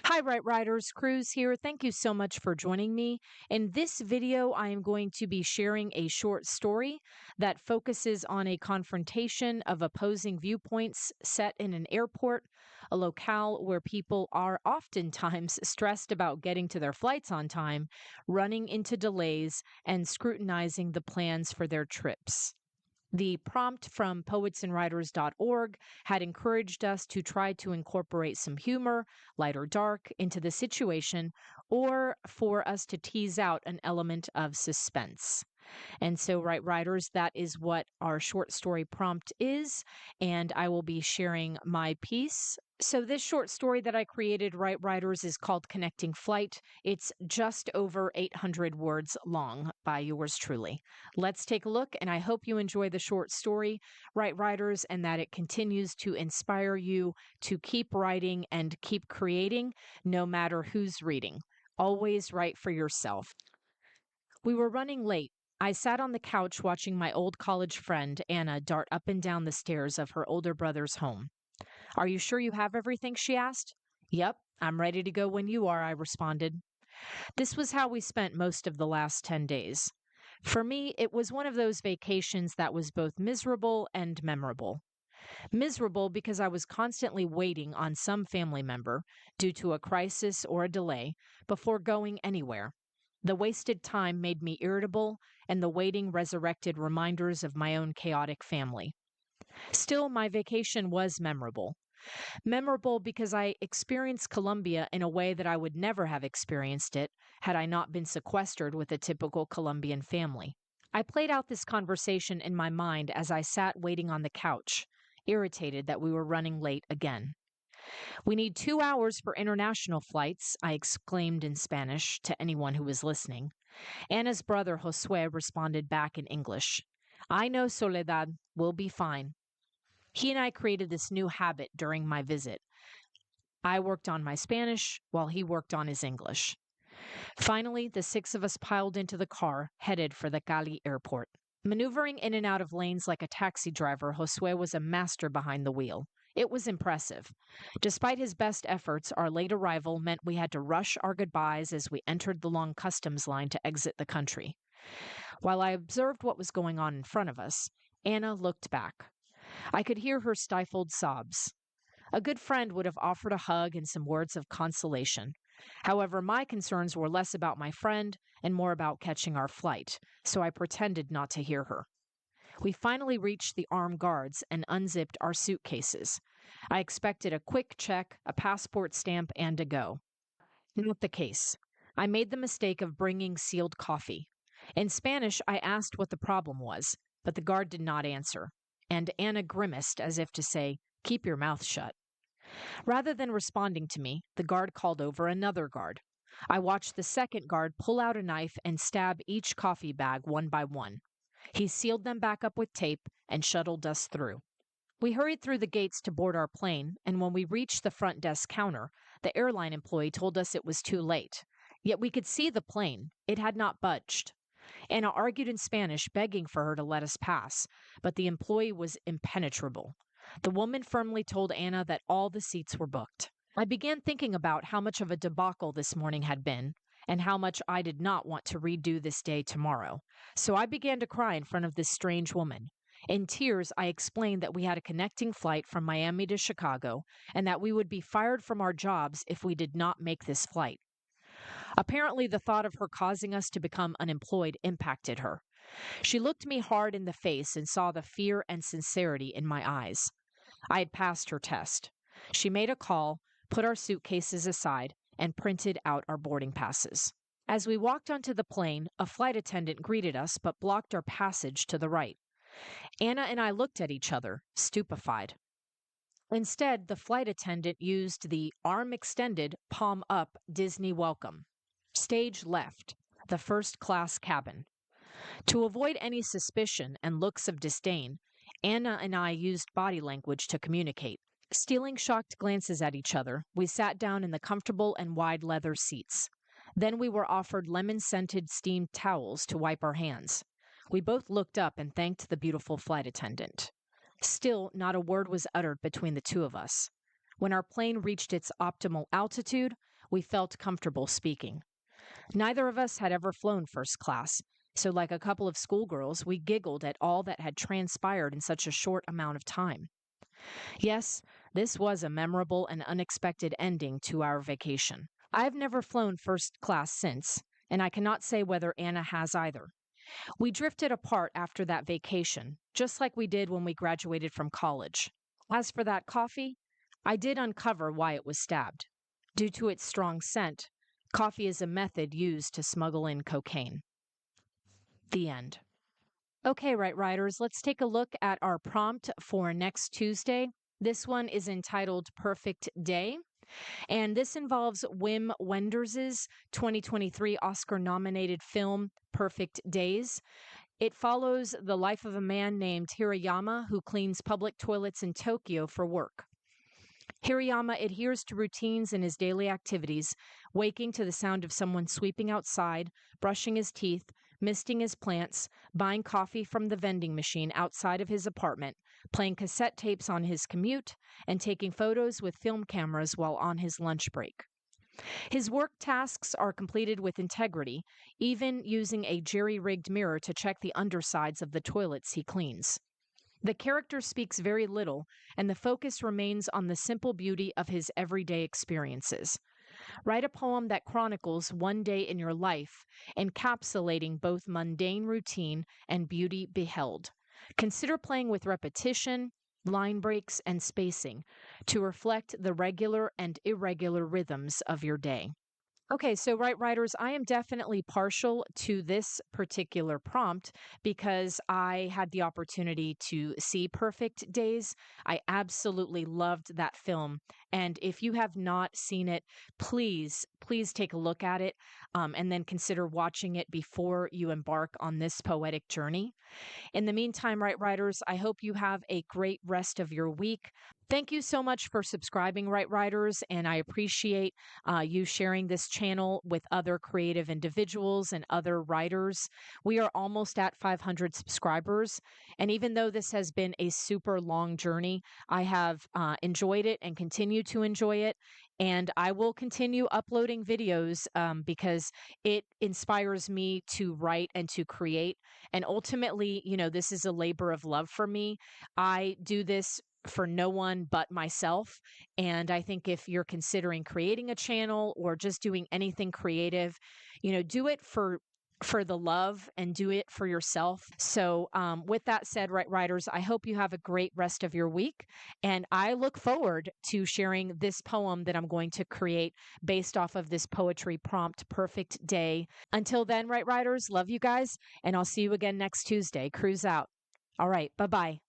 Hi, Right Riders. Cruz here. Thank you so much for joining me. In this video, I am going to be sharing a short story that focuses on a confrontation of opposing viewpoints set in an airport, a locale where people are oftentimes stressed about getting to their flights on time, running into delays, and scrutinizing the plans for their trips. The prompt from poetsandwriters.org had encouraged us to try to incorporate some humor, light or dark, into the situation, or for us to tease out an element of suspense. And so, Right Writers, that is what our short story prompt is. And I will be sharing my piece. So, this short story that I created, Right Writers, is called Connecting Flight. It's just over 800 words long by yours truly. Let's take a look, and I hope you enjoy the short story, Right Writers, and that it continues to inspire you to keep writing and keep creating, no matter who's reading. Always write for yourself. We were running late. I sat on the couch watching my old college friend, Anna, dart up and down the stairs of her older brother's home. Are you sure you have everything? She asked. Yep, I'm ready to go when you are, I responded. This was how we spent most of the last 10 days. For me, it was one of those vacations that was both miserable and memorable. Miserable because I was constantly waiting on some family member, due to a crisis or a delay, before going anywhere. The wasted time made me irritable, and the waiting resurrected reminders of my own chaotic family. Still, my vacation was memorable. Memorable because I experienced Colombia in a way that I would never have experienced it had I not been sequestered with a typical Colombian family. I played out this conversation in my mind as I sat waiting on the couch, irritated that we were running late again. We need 2 hours for international flights, I exclaimed in Spanish to anyone who was listening. Anna's brother Josue responded back in English. I know, Soledad. We'll be fine. He and I created this new habit during my visit. I worked on my Spanish while he worked on his English. Finally, the six of us piled into the car, headed for the Cali airport. Maneuvering in and out of lanes like a taxi driver, Josue was a master behind the wheel. It was impressive. Despite his best efforts, our late arrival meant we had to rush our goodbyes as we entered the long customs line to exit the country. While I observed what was going on in front of us, Anna looked back. I could hear her stifled sobs. A good friend would have offered a hug and some words of consolation. However, my concerns were less about my friend and more about catching our flight, so I pretended not to hear her. We finally reached the armed guards and unzipped our suitcases. I expected a quick check, a passport stamp, and a go. Not the case. I made the mistake of bringing sealed coffee. In Spanish, I asked what the problem was, but the guard did not answer, and Anna grimaced as if to say, "Keep your mouth shut." Rather than responding to me, the guard called over another guard. I watched the second guard pull out a knife and stab each coffee bag one by one. He sealed them back up with tape and shuttled us through. We hurried through the gates to board our plane, and when we reached the front desk counter, the airline employee told us it was too late. Yet we could see the plane. It had not budged. Anna argued in Spanish, begging for her to let us pass, but the employee was impenetrable. The woman firmly told Anna that all the seats were booked. I began thinking about how much of a debacle this morning had been, and how much I did not want to redo this day tomorrow. So I began to cry in front of this strange woman. In tears, I explained that we had a connecting flight from Miami to Chicago, and that we would be fired from our jobs if we did not make this flight. Apparently, the thought of her causing us to become unemployed impacted her. She looked me hard in the face and saw the fear and sincerity in my eyes. I had passed her test. She made a call, put our suitcases aside, and printed out our boarding passes. As we walked onto the plane, a flight attendant greeted us but blocked our passage to the right. Anna and I looked at each other, stupefied. Instead, the flight attendant used the arm extended, palm up Disney welcome. Stage left, the first class cabin. To avoid any suspicion and looks of disdain, Anna and I used body language to communicate. Stealing shocked glances at each other, we sat down in the comfortable and wide leather seats. Then we were offered lemon-scented steamed towels to wipe our hands. We both looked up and thanked the beautiful flight attendant. Still, not a word was uttered between the two of us. When our plane reached its optimal altitude, we felt comfortable speaking. Neither of us had ever flown first class, so, like a couple of schoolgirls, we giggled at all that had transpired in such a short amount of time. Yes, this was a memorable and unexpected ending to our vacation. I've never flown first class since, and I cannot say whether Anna has either. We drifted apart after that vacation, just like we did when we graduated from college. As for that coffee, I did uncover why it was stabbed. Due to its strong scent, coffee is a method used to smuggle in cocaine. The end. Okay, Right Riders, let's take a look at our prompt for next Tuesday. This one is entitled Perfect Day, and this involves Wim Wenders' 2023 Oscar nominated film Perfect Days. It follows the life of a man named Hirayama who cleans public toilets in Tokyo for work. Hirayama adheres to routines in his daily activities, waking to the sound of someone sweeping outside, brushing his teeth, misting his plants, buying coffee from the vending machine outside of his apartment, playing cassette tapes on his commute, and taking photos with film cameras while on his lunch break. His work tasks are completed with integrity, even using a jerry-rigged mirror to check the undersides of the toilets he cleans. The character speaks very little, and the focus remains on the simple beauty of his everyday experiences. Write a poem that chronicles one day in your life, encapsulating both mundane routine and beauty beheld. Consider playing with repetition, line breaks, and spacing to reflect the regular and irregular rhythms of your day. Okay, so Right Writers, I am definitely partial to this particular prompt because I had the opportunity to see Perfect Days. I absolutely loved that film. And if you have not seen it, please take a look at it and then consider watching it before you embark on this poetic journey. In the meantime, Right Writers, I hope you have a great rest of your week. Thank you so much for subscribing, Right Writers, and I appreciate you sharing this channel with other creative individuals and other writers. We are almost at 500 subscribers, and even though this has been a super long journey, I have enjoyed it and continue to enjoy it. And I will continue uploading videos because it inspires me to write and to create. And ultimately, this is a labor of love for me. I do this for no one but myself. And I think if you're considering creating a channel or just doing anything creative, do it for the love and do it for yourself. So, with that said, Right Writers, I hope you have a great rest of your week. And I look forward to sharing this poem that I'm going to create based off of this poetry prompt, Perfect Day. Until then, Right Writers, love you guys. And I'll see you again next Tuesday. Cruise out. All right. Bye bye.